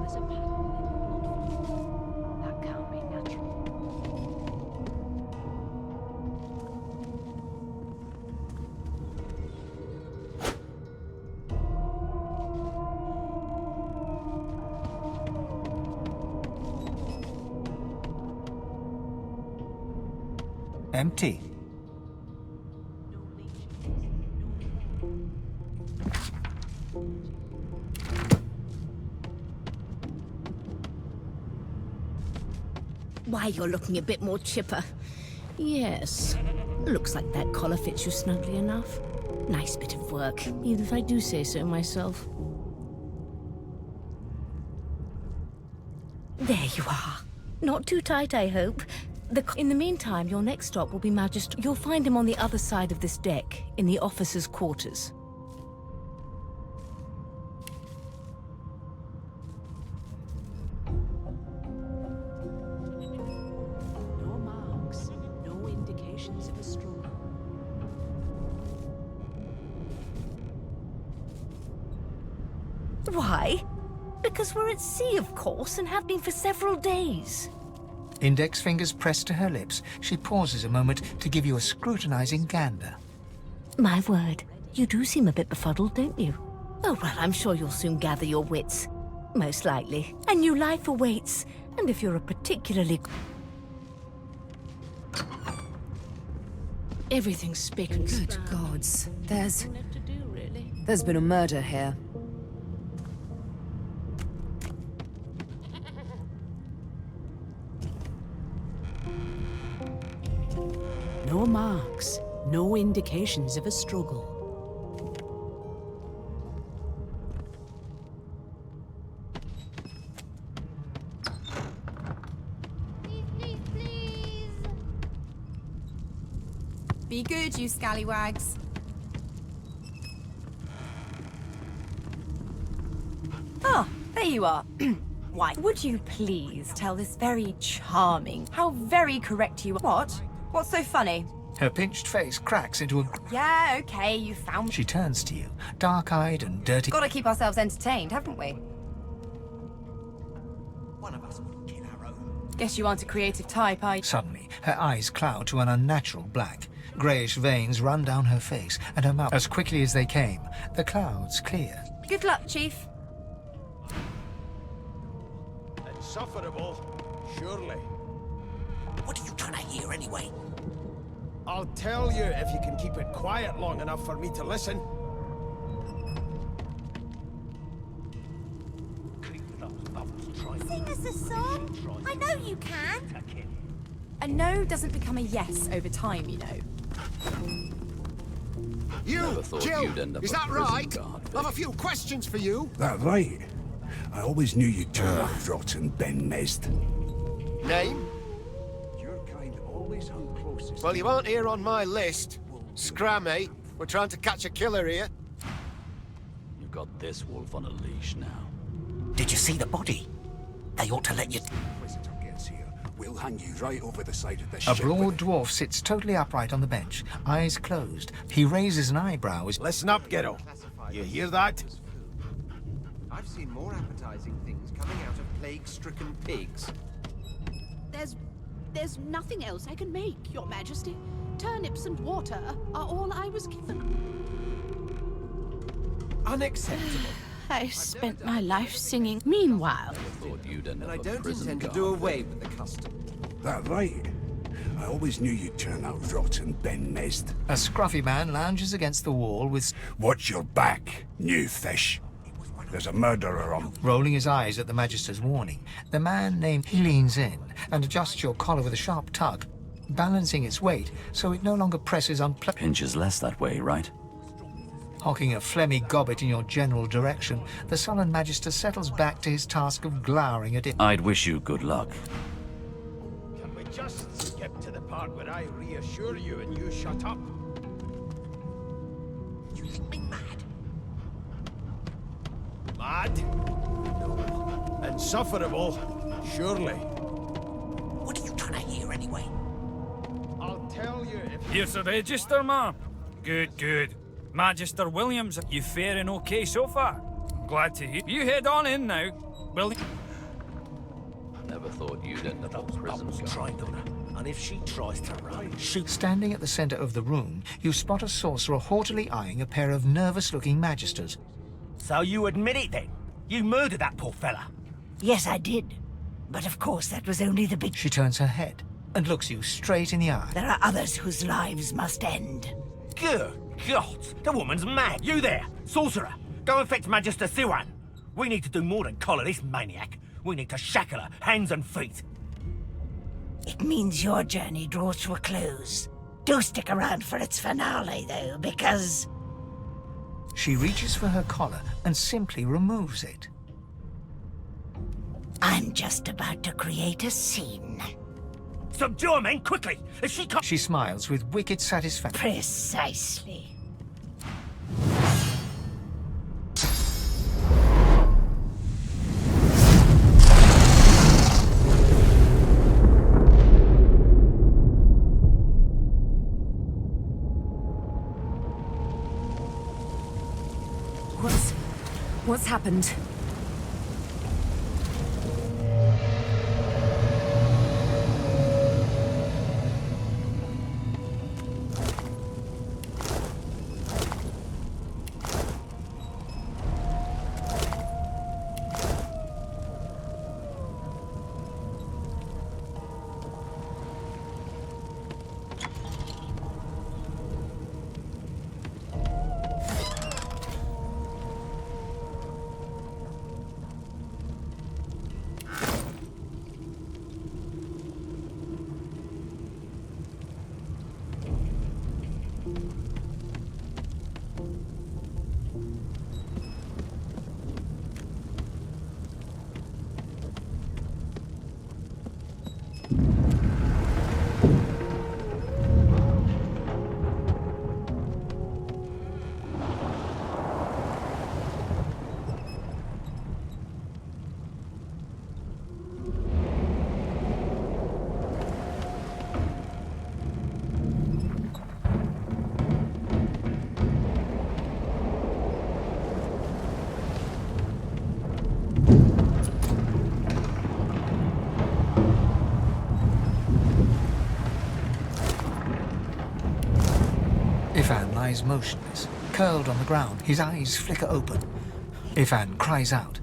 There's a pattern in your blood flow. That can't be natural. Empty. Why, you're looking a bit more chipper. Yes. Looks like that collar fits you snugly enough. Nice bit of work, even if I do say so myself. There you are. Not too tight, I hope. In the meantime, your next stop will be Magister. You'll find him on the other side of this deck, in the officers' quarters. No marks, no indications of a struggle. Why? Because we're at sea, of course, and have been for several days. Index fingers pressed to her lips, she pauses a moment to give you a scrutinizing gander. My word, you do seem a bit befuddled, don't you? Oh, well, I'm sure you'll soon gather your wits. Most likely. A new life awaits, and if you're a particularly... Everything's spick and Good span. gods. There's Nothing left to do, really. been a murder here. No marks, no indications of a struggle. Please, please, please. Be good, you scallywags. Oh, there you are. Why, would you please tell this very charming, how very correct you are? What? What's so funny? Her pinched face cracks into a... Yeah, okay, you found... She turns to you, dark-eyed and dirty. Gotta keep ourselves entertained, haven't we? One of us would kill our own. Guess you aren't a creative type, are you? Suddenly, her eyes cloud to an unnatural black. Greyish veins run down her face and her mouth. As quickly as they came, the clouds clear. Good luck, Chief. Insufferable, surely. What are you trying to hear anyway? I'll tell you if you can keep it quiet long enough for me to listen. Sing us a song. I know you can. A no doesn't become a yes over time, you know. You, Jill, is that right? I've a few questions for you. That right? I always knew you'd turn out rotten, Ben Mezd. Name? Your kind always hung closest. Well, you aren't here on my list. Scram, eh? We're trying to catch a killer here. You've got this wolf on a leash now. Did you see the body? They ought to let you... Visitor gets here, we'll hang you right over the side of the A ship. broad dwarf sits totally upright on the bench, eyes closed. He raises an eyebrow as... Listen up, Ghetto. You hear that? I've seen more appetizing things coming out of plague-stricken pigs. There's nothing else I can make, Your Majesty. Turnips and water are all I was given. Unacceptable. I spent my life singing. Meanwhile, Thought you'd end And up I a don't prison intend to guard. do away with the custom. That right? I always knew you'd turn out rotten, Ben Mezd. A scruffy man lounges against the wall with... Watch your back, new fish. There's a murderer on... Rolling his eyes at the Magister's warning, the man named... He leans in and adjusts your collar with a sharp tug, balancing its weight so it no longer presses Pinches less that way, right? Hocking a phlegmy gobbet in your general direction, the sullen Magister settles back to his task of glowering at it. I'd wish you good luck. Can we just skip to the part where I reassure you and you shut up? You think me mad? Mad? No. Insufferable? Surely. What are you trying to hear anyway? I'll tell you if... Here's the register, ma'am. Good, good. Magister Williams, you faring okay so far? Glad to hear. You head on in now. Well, Never thought you'd end up in prison. Trained on her, and if she tries to run, shoot. Standing at the center of the room, you spot a sorcerer haughtily eyeing a pair of nervous-looking magisters. So you admit it then? You murdered that poor fella? Yes, I did. But of course, that was only the big... She turns her head and looks you straight in the eye. There are others whose lives must end. Good God, the woman's mad. You there, sorcerer, go and fetch Magister Siwan. We need to do more than collar this maniac. We need to shackle her, hands and feet. It means your journey draws to a close. Do stick around for its finale, though, because... She reaches for her collar and simply removes it. I'm just about to create a scene. Subdue her, men, quickly! If she can't... She smiles with wicked satisfaction. Precisely. What's happened? Ifan lies motionless, curled on the ground. His eyes flicker open. Ifan cries out.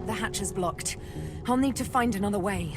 The hatch is blocked. I'll need to find another way.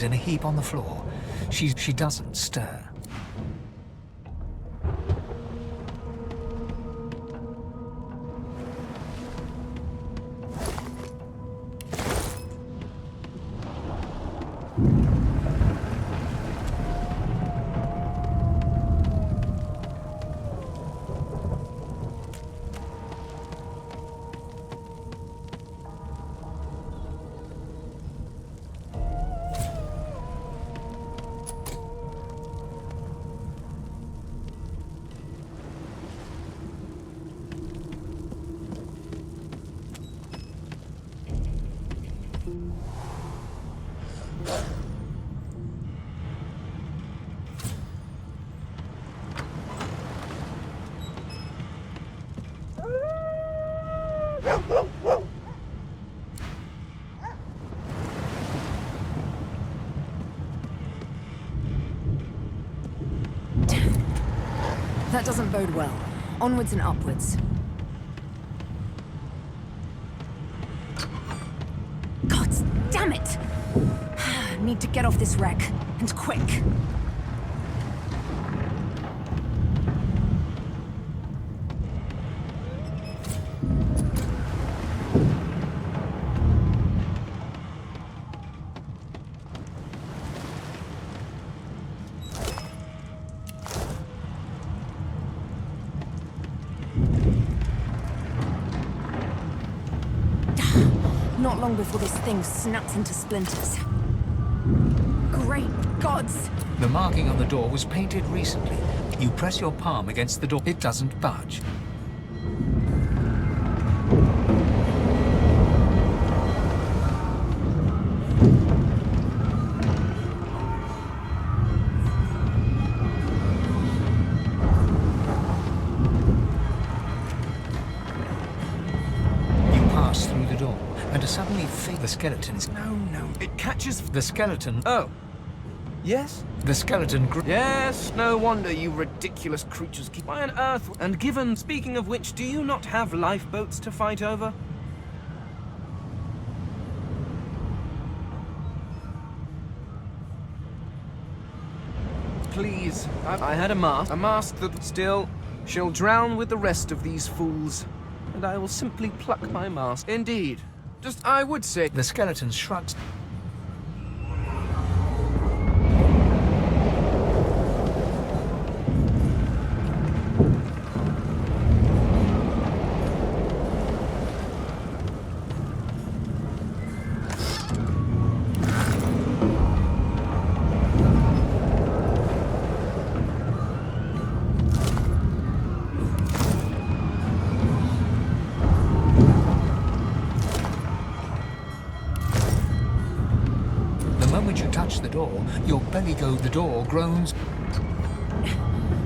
leaves in a heap on the floor. She doesn't stir. That doesn't bode well. Onwards and upwards. God damn it! Need to get off this wreck, and quick. Not long before this thing snaps into splinters. Great gods! The marking on the door was painted recently. You press your palm against the door, it doesn't budge. You pass through the door, and suddenly the skeleton is... No, it catches... The skeleton... Oh. Yes? The skeleton... Yes, no wonder you ridiculous creatures keep... Why on earth... And given, speaking of which, do you not have lifeboats to fight over? Please, I had a mask that still... She'll drown with the rest of these fools. And I will simply pluck my mask. Indeed. Just, I would say... The skeleton shrugs. The door, your belly goes, the door groans.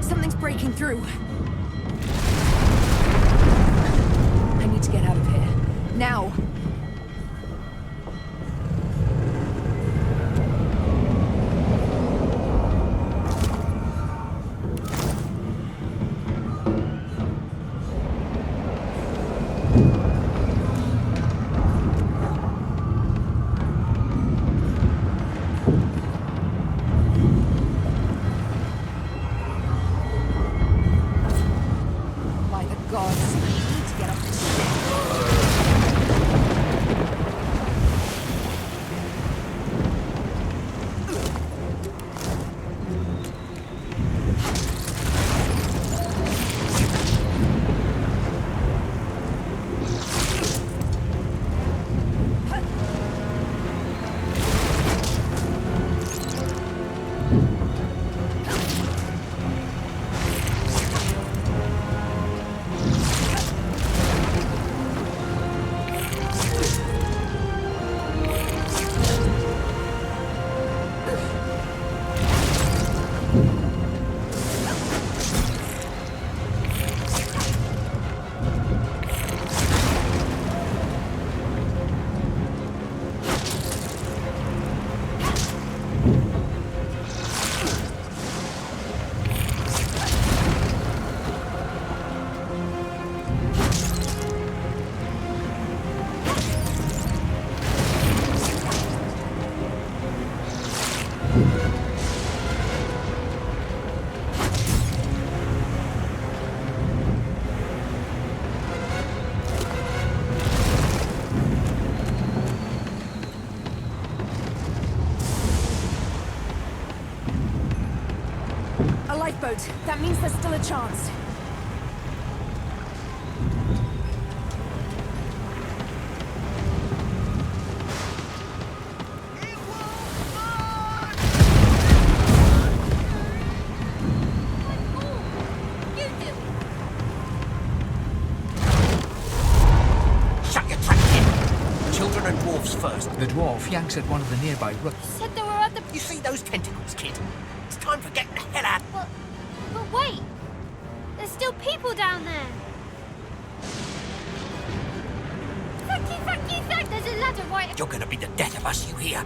Something's breaking through. I need to get out of here. Now! lifeboat. That means there's still a chance. Shut your trap, kid! Children and dwarfs first. The dwarf yanks at one of the nearby ropes. Said there were other... You see those tentacles, kid? It's time for getting the hell out. But wait! There's still people down there! Thank you! There's a ladder right... You're gonna be the death of us, you hear?